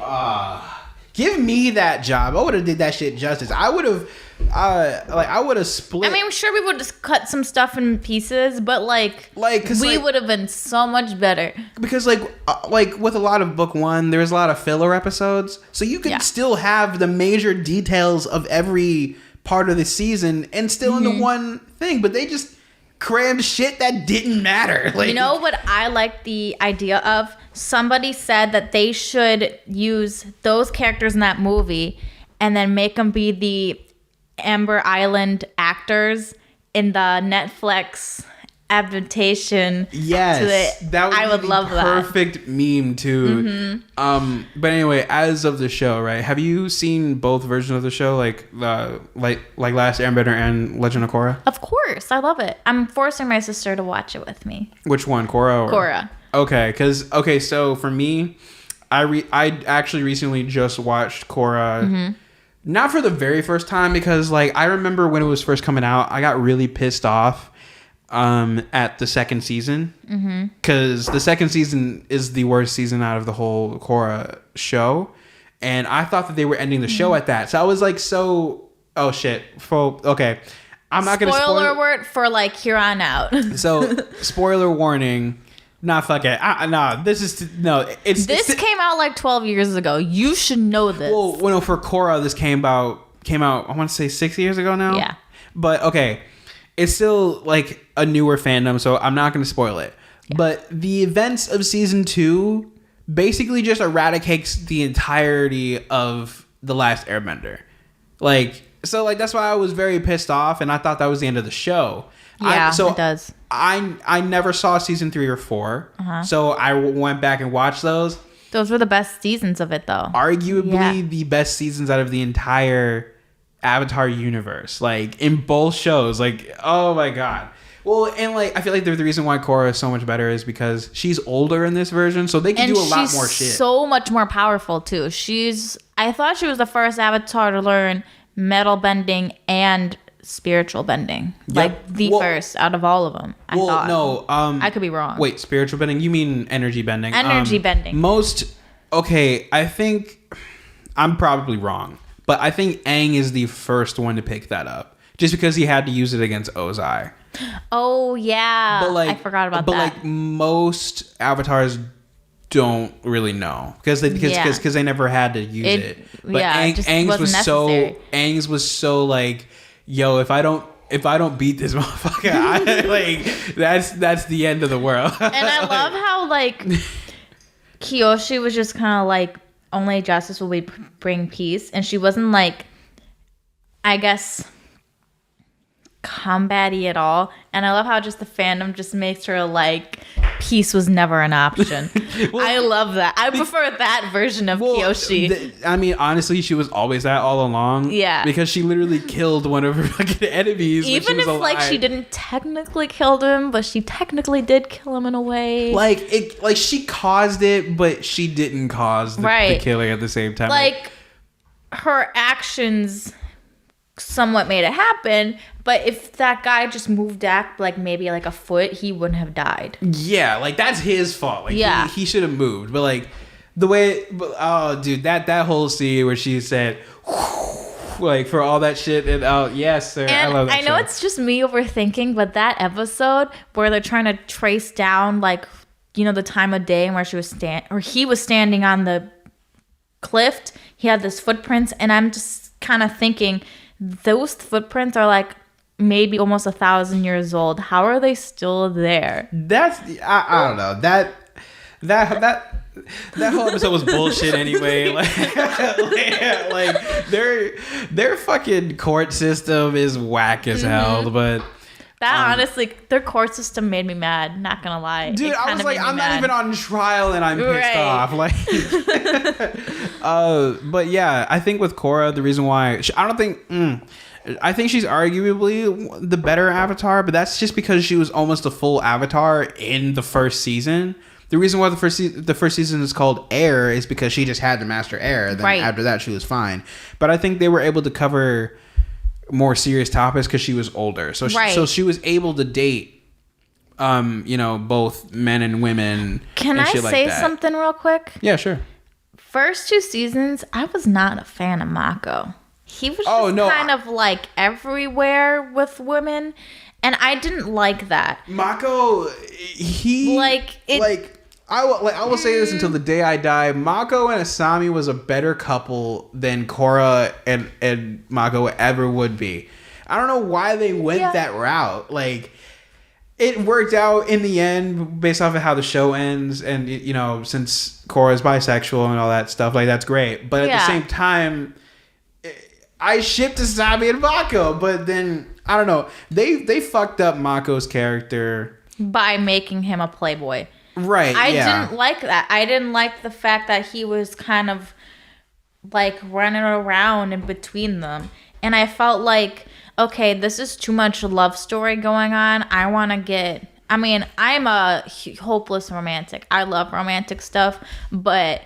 Give me that job. I would have did that shit justice. I would have, I would have split. I mean, I'm sure we would just cut some stuff in pieces, but we would have been so much better. Because like with a lot of book one, there's a lot of filler episodes, so you can still have the major details of every part of the season and still into one thing. But they just crammed shit that didn't matter. Like, you know what I like the idea of? Somebody said that they should use those characters in that movie and then make them be the Amber Island actors in the Netflix adaptation. Yes, that would I would love that. Perfect meme too. But anyway, as of the show, right? Have you seen both versions of the show, like Last Airbender and Legend of Korra? Of course, I love it. I'm forcing my sister to watch it with me. Which one, Korra? Or? Korra. Okay, so for me, I actually recently just watched Korra. Not for the very first time, because like I remember when it was first coming out, I got really pissed off at the second season, because the second season is the worst season out of the whole Korra show, and I thought that they were ending the show at that. So I was like, oh shit, okay, I'm not gonna spoiler alert for like here on out. So spoiler warning. Nah, fuck it. This came out like 12 years ago. You should know this. Well, no, for Korra, this came out. I want to say 6 years ago now. Yeah. But okay, it's still like a newer fandom, so I'm not going to spoil it. Yeah. But the events of season 2 basically just eradicates the entirety of the Last Airbender. So that's why I was very pissed off, and I thought that was the end of the show. Yeah, it does. I never saw season 3 or 4, so I went back and watched those. Those were the best seasons of it, though. Arguably the best seasons out of the entire Avatar universe, like in both shows. Like, oh my god. Well, and like I feel like the reason why Korra is so much better is because she's older in this version, so they can do a lot more shit. So much more powerful too. I thought she was the first Avatar to learn metal bending and spiritual bending, first out of all of them. I thought. I could be wrong. Wait, spiritual bending? You mean energy bending? Energy bending. I think I'm probably wrong, but I think Aang is the first one to pick that up, just because he had to use it against Ozai. Oh yeah, but I forgot about that. But like most avatars don't really know because they never had to use it. But Aang's was so like, yo, if I don't beat this motherfucker, that's the end of the world. And I love how like Kyoshi was just kind of like, only justice will bring peace, and she wasn't like, I guess, combat-y at all. And I love how just the fandom just makes her like peace was never an option. I love that. I prefer that version of Kyoshi. I mean, honestly, she was always that all along. Yeah. Because she literally killed one of her fucking enemies. Even if like she didn't technically kill him, but she technically did kill him in a way. Like she caused it, but she didn't cause the killing at the same time. Like her actions somewhat made it happen, but if that guy just moved back like maybe like a foot, he wouldn't have died. Yeah, like that's his fault. Like he should have moved. But like the way, oh dude, that whole scene where she said, like for all that shit. And yes, sir, And I love that. I know it's just me overthinking, but that episode where they're trying to trace down, like, you know, the time of day and where he was standing on the cliff. He had this footprints, and I'm just kind of thinking those footprints are like maybe almost 1,000 years old. How are they still there? That's I don't know that whole episode was bullshit anyway. Like their fucking court system is whack as hell. But that honestly, their court system made me mad. Not gonna lie, dude, I was like, I'm not even on trial and I'm pissed off. Like, but yeah, I think with Korra, the reason why I think she's arguably the better Avatar, but that's just because she was almost a full Avatar in the first season. The reason why the first season is called Air is because she just had to master Air. Then after that, she was fine. But I think they were able to cover more serious topics because she was older. So she was able to date, both men and women. Can I say something real quick? Yeah, sure. First 2 seasons, I was not a fan of Mako. He was kind of like everywhere with women, and I didn't like that. Mako, I will say this until the day I die. Mako and Asami was a better couple than Korra and Mako ever would be. I don't know why they went that route. Like, it worked out in the end based off of how the show ends, and since Korra's bisexual and all that stuff, like, that's great. But at the same time, I shipped Asami and Mako, but then I don't know. They fucked up Mako's character by making him a playboy. Right. I didn't like that. I didn't like the fact that he was kind of like running around in between them. And I felt like, okay, this is too much love story going on. I'm a hopeless romantic. I love romantic stuff, but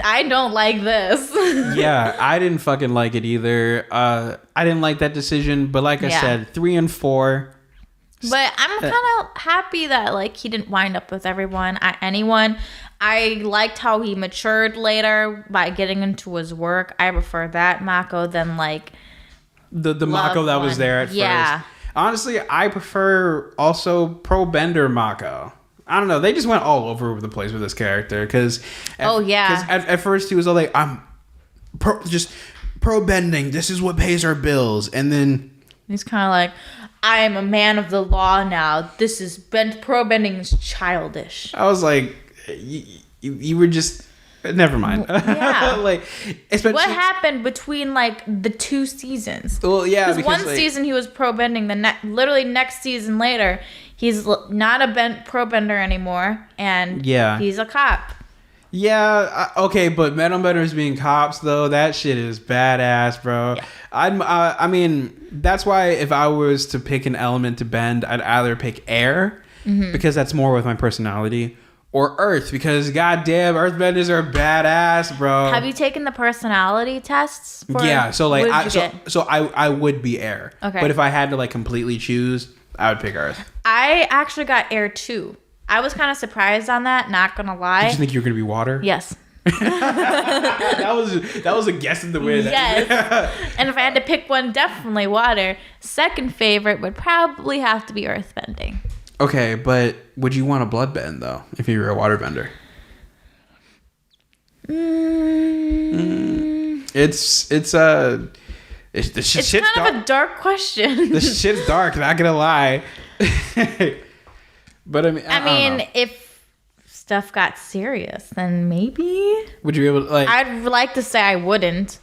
I don't like this. Yeah, I didn't fucking like it either. I didn't like that decision, but like I said, 3 and 4. But I'm kind of happy that like he didn't wind up with anyone. I liked how he matured later by getting into his work. I prefer that Mako than like the Mako that was there at first. Honestly, I prefer also Pro Bender Mako. I don't know. They just went all over the place with this character because at first he was all like, I'm pro bending. This is what pays our bills, and then he's kind of like, I am a man of the law now. This is pro bending is childish. I was like, you were just never mind. Yeah. Like, what happened between like the 2 seasons? Well, yeah, because one season he was pro bending. Literally next season later, he's not a pro bender anymore, and he's a cop. Yeah, okay, but metal benders being cops though, that shit is badass, bro. Yeah. I mean, that's why if I was to pick an element to bend, I'd either pick air because that's more with my personality, or earth because goddamn, earthbenders are badass, bro. Have you taken the personality tests? So like, I would be air. Okay, but if I had to like completely choose, I would pick earth. I actually got air too. I was kind of surprised on that, not gonna lie. Did you think you were gonna be water? Yes. that was a guess in the wind. Yes. And if I had to pick one, definitely water. Second favorite would probably have to be earthbending. Okay, but would you want a bloodbend though if you were a waterbender? It's kind of a dark question. This shit's dark. Not gonna lie. But I mean, if stuff got serious, then maybe. Would you be able to like? I'd like to say I wouldn't.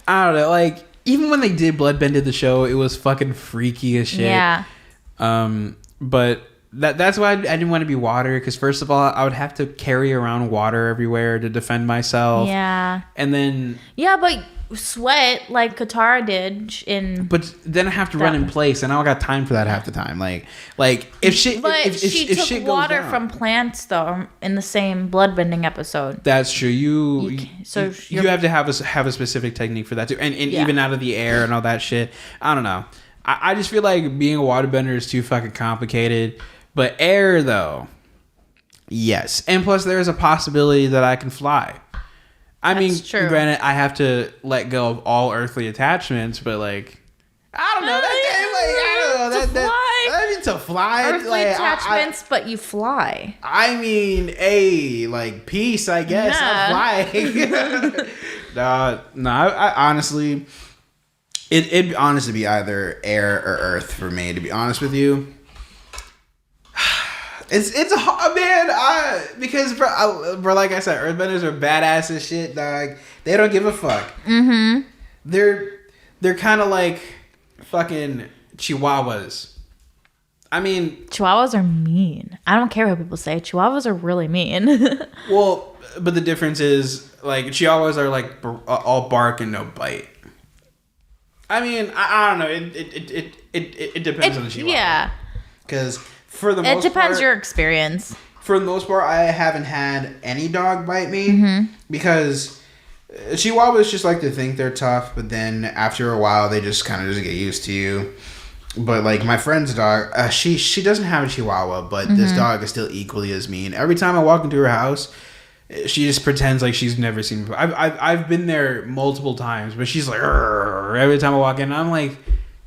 I don't know. Like, even when they did Bloodbended the show, it was fucking freaky as shit. Yeah. But that's why I didn't want to be water, because first of all, I would have to carry around water everywhere to defend myself. Yeah. And then. Yeah, but sweat like Katara did in. But then I have to run in place, and I don't got time for that half the time. Like if shit. But if she took shit water goes from plants though in the same bloodbending episode. That's true. You have to have a specific technique for that too, and even out of the air and all that shit. I don't know. I just feel like being a waterbender is too fucking complicated. But air though, yes, and plus there is a possibility that I can fly. I mean, That's true. granted, I have to let go of all earthly attachments, but like, I don't know. Fly. I mean, to fly. Earthly like, attachments, but you fly. I mean, like peace, I guess. Yeah. I'm flying. No, I honestly, it'd honestly be either air or earth for me. To be honest with you, it's man. Because bro, like I said, Earthbenders are badass as shit, dog. They don't give a fuck. Mm-hmm. They're kind of like fucking chihuahuas. I mean, Chihuahuas are mean. I don't care what people say. Chihuahuas are really mean. well, but the difference is like chihuahuas are like all bark and no bite. I mean, I don't know. It depends on the chihuahua. Yeah. Because for the most part, It depends your experience. For the most part, I haven't had any dog bite me because chihuahuas just like to think they're tough, but then after a while, they just kind of just get used to you. But like my friend's dog, she doesn't have a chihuahua, but this dog is still equally as mean. Every time I walk into her house, she just pretends like she's never seen me before. I've been there multiple times, but she's like every time I walk in, I'm like,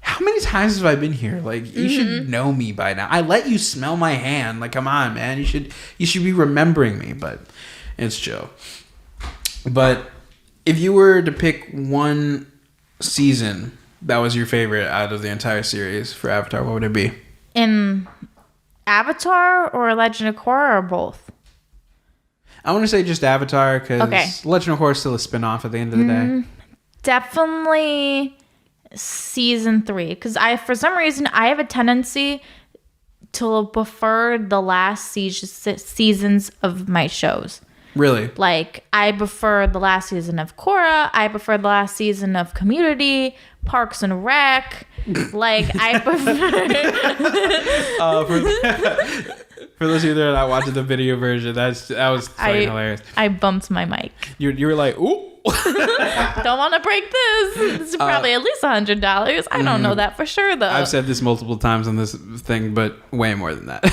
how many times have I been here? Like you should know me by now. I let you smell my hand. Like come on, man, you should be remembering me. But it's chill. But if you were to pick one season that was your favorite out of the entire series for Avatar, what would it be? In Avatar or Legend of Korra or both? I want to say just Avatar because Legend of Korra is still a spin-off at the end of the day. Definitely season 3. Because for some reason, I have a tendency to prefer the last seasons of my shows. Really? Like, I prefer the last season of Korra. I prefer the last season of Community, Parks and Rec. Like, I prefer... For those of you that are not watching the video version, that was fucking hilarious. I bumped my mic. You were like, ooh. Don't want to break this. This is probably at least $100. I don't know that for sure, though. I've said this multiple times on this thing, but way more than that.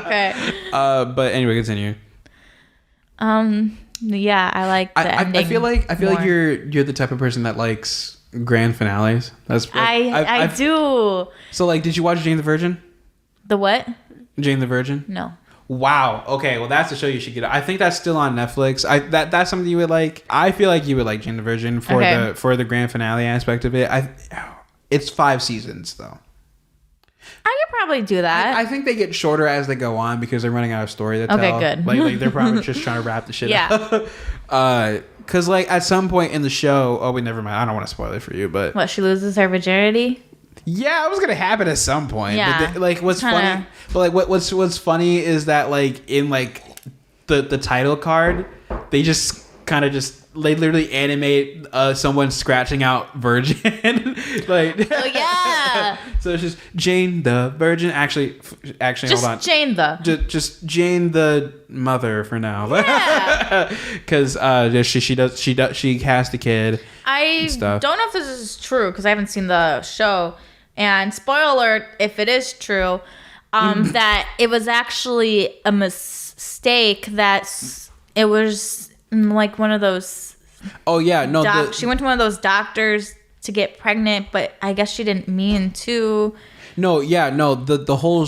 Okay. But anyway, continue. Yeah, I like the ending. I feel like you're the type of person that likes grand finales. I do. So like, did you watch Jane the Virgin? The what? Jane the Virgin? No. Wow. Okay. Well, that's a show you should get. I think that's still on Netflix. That's something you would like. I feel like you would like Jane the Virgin for the grand finale aspect of it. It's 5 seasons though. I could probably do that. I think they get shorter as they go on because they're running out of story to tell. Okay, good. Like they're probably just trying to wrap the shit up. Because like at some point in the show, never mind. I don't want to spoil it for you, but what, she loses her virginity? Yeah, it was gonna happen at some point. Yeah. But like, what's funny? But like, what's funny is that like in like the title card, they just kind of they literally animate someone scratching out virgin. Like, oh yeah. So it's just Jane the Virgin. Actually, just hold on. Jane the. Just Jane the mother for now. Yeah. Because she cast a kid. I don't know if this is true because I haven't seen the show. And spoiler alert, if it is true, that it was actually a mistake. That it was like one of those. Oh yeah, no. She went to one of those doctors to get pregnant, but I guess she didn't mean to. No, yeah, no. The whole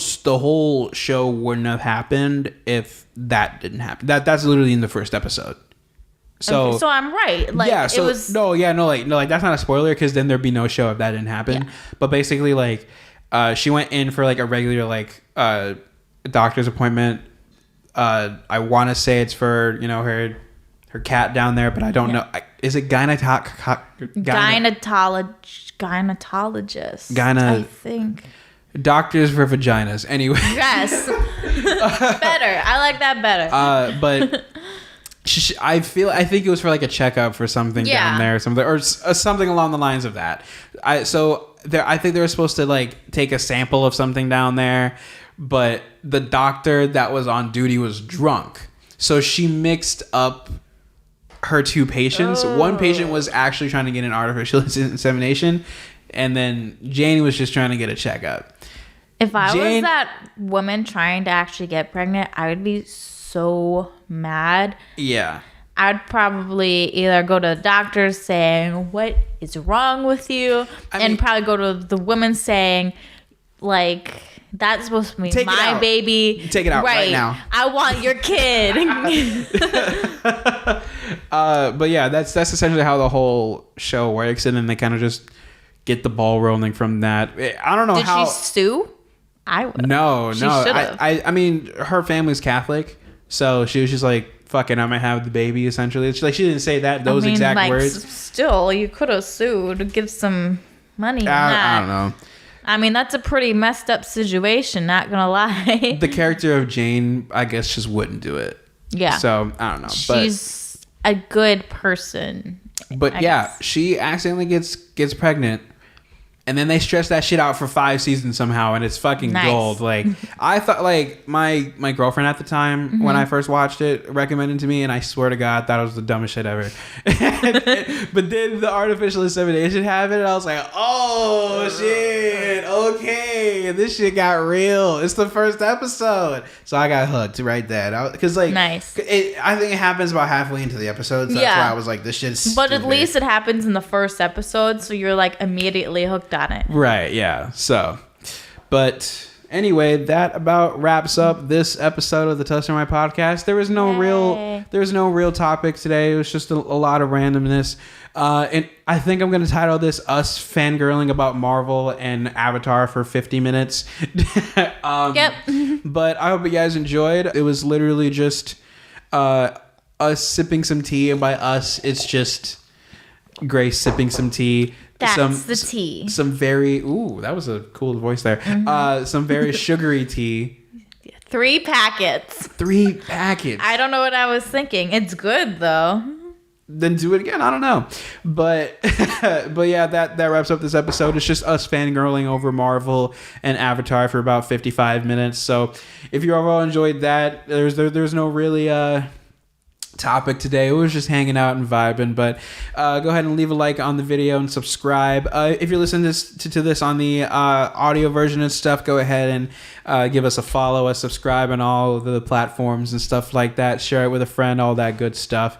show wouldn't have happened if that didn't happen. That's literally in the first episode. So, okay, so I'm right. Like, yeah. So it was like that's not a spoiler because then there'd be no show if that didn't happen. Yeah. But basically, like, she went in for like a regular like doctor's appointment. I want to say it's for her cat down there, but I don't know. Is it gynecologist? I think. Doctors for vaginas. Anyway. Yes. Better. I like that better. But I think it was for like a checkup for something down there, or something along the lines of that. I think they were supposed to like take a sample of something down there, but the doctor that was on duty was drunk, so she mixed up her 2 patients. One patient was actually trying to get an artificial insemination, and then Jane was just trying to get a checkup. If I was that woman trying to actually get pregnant, I would be so mad. Yeah. I'd probably either go to the doctor saying, what is wrong with you? And probably go to the woman saying, like, that's supposed to be my baby. Take it out right now. I want your kid. But yeah, that's essentially how the whole show works, and then they kind of just get the ball rolling from that. I don't know how. Did she sue? I would. No. She should've. I mean, her family's Catholic, so she was just like, "Fuck it, I'm gonna have the baby." Essentially, she didn't say those exact words. Still, you could have sued to give some money. I don't know. I mean, that's a pretty messed up situation. Not gonna lie. The character of Jane, I guess, just wouldn't do it. Yeah. So I don't know. She's a good person. But I yeah, guess. she accidentally gets pregnant, and then they stretch that shit out for 5 seasons somehow, and it's fucking gold. Like, I thought, like, my girlfriend at the time when I first watched it recommended to me, and I swear to God, I thought it was the dumbest shit ever. But then the artificial insemination happened, and I was like, oh shit, okay, this shit got real. It's the first episode, so I got hooked right there. Because like, nice. I think it happens about halfway into the episode, so that's why I was like, this shit's But stupid. at least it happens in the first episode, so you're like immediately hooked on it. Right, yeah. So, but anyway, that about wraps up this episode of the ToastOnRye podcast. There was no real topic today. It was just a lot of randomness. And I think I'm going to title this "Us Fangirling About Marvel and Avatar for 50 minutes." Yep. But I hope you guys enjoyed. It was literally just us sipping some tea, and by us, it's just Grace sipping some tea. That's the tea. Some very that was a cool voice there. Some very sugary tea. 3 packets. 3 packets. I don't know what I was thinking. It's good though. Then do it again. I don't know, but yeah, that wraps up this episode. It's just us fangirling over Marvel and Avatar for about 55 minutes. So if you overall enjoyed that, there's no really topic today. It was just hanging out and vibing, but go ahead and leave a like on the video and subscribe. If you're listening to this on the audio version and stuff, go ahead and give us a follow, a subscribe on all of the platforms and stuff like that. Share it with a friend, all that good stuff.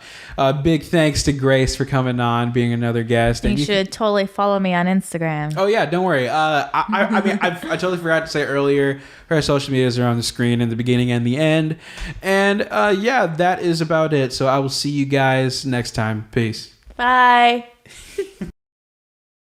Big thanks to Grace for coming on, being another guest. You should totally follow me on Instagram. Oh yeah, don't worry. I mean, I totally forgot to say earlier, her social medias are on the screen in the beginning and the end. And yeah, that is about it. So I will see you guys next time. Peace. Bye.